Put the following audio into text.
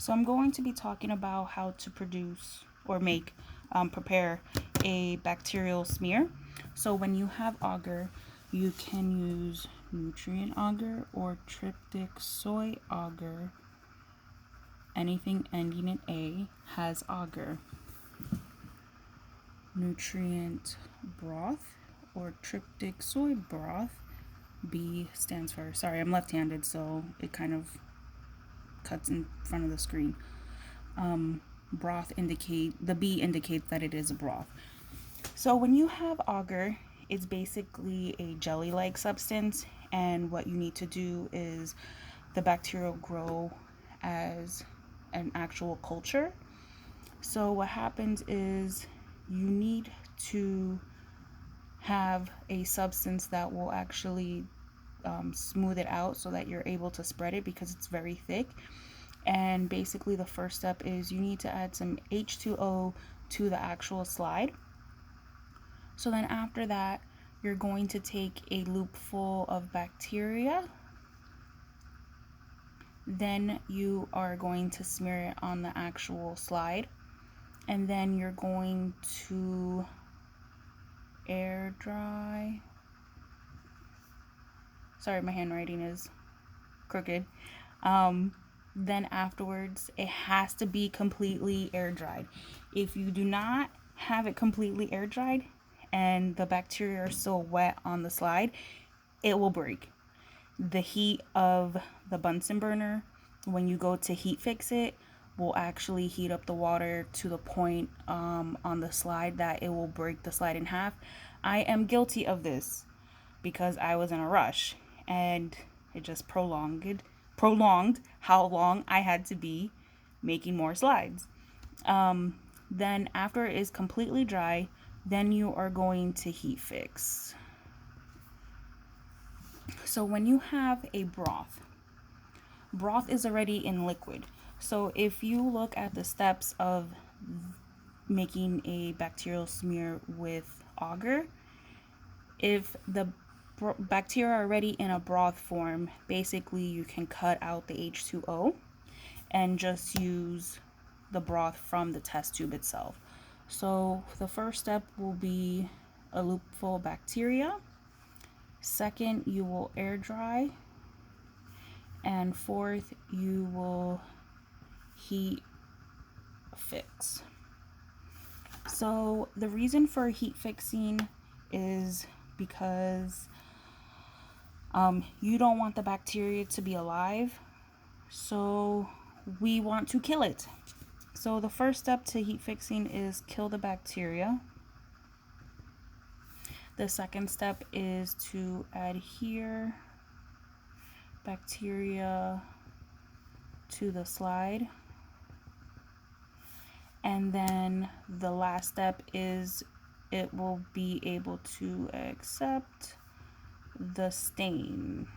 So I'm going to be talking about how to produce or prepare a bacterial smear. So when you have agar, you can use nutrient agar or tryptic soy agar. Anything ending in A has agar. Nutrient broth or tryptic soy broth. B stands for, sorry, I'm left-handed, so it kind of cuts in front of the screen. Broth the B indicates that it is a broth. So when you have agar, it's basically a jelly-like substance, and what you need to do is the bacteria grow as an actual culture. So what happens is you need to have a substance that will actually smooth it out so that you're able to spread it because it's very thick. And basically the first step is you need to add some H2O to the actual slide. So then after that, you're going to take a loop full of bacteria. Then you are going to smear it on the actual slide. And then you're going to air dry. Sorry, my handwriting is crooked. Then afterwards, it has to be completely air dried. If you do not have it completely air dried and the bacteria are still wet on the slide, it will break. The heat of the Bunsen burner, when you go to heat fix it, will actually heat up the water to the point on the slide that it will break the slide in half. I am guilty of this because I was in a rush and it just prolonged how long I had to be making more slides. Then after it is completely dry, then you are going to heat fix. So when you have a broth is already in liquid. So if you look at the steps of making a bacterial smear with agar, if the bacteria are already in a broth form, basically you can cut out the H2O and just use the broth from the test tube itself. So the first step will be a loop full of bacteria. Second, you will air dry. And fourth, you will heat fix. So the reason for heat fixing is because you don't want the bacteria to be alive, so we want to kill it. So the first step to heat fixing is kill the bacteria. The second step is to adhere bacteria to the slide. And then the last step is it will be able to accept the stain.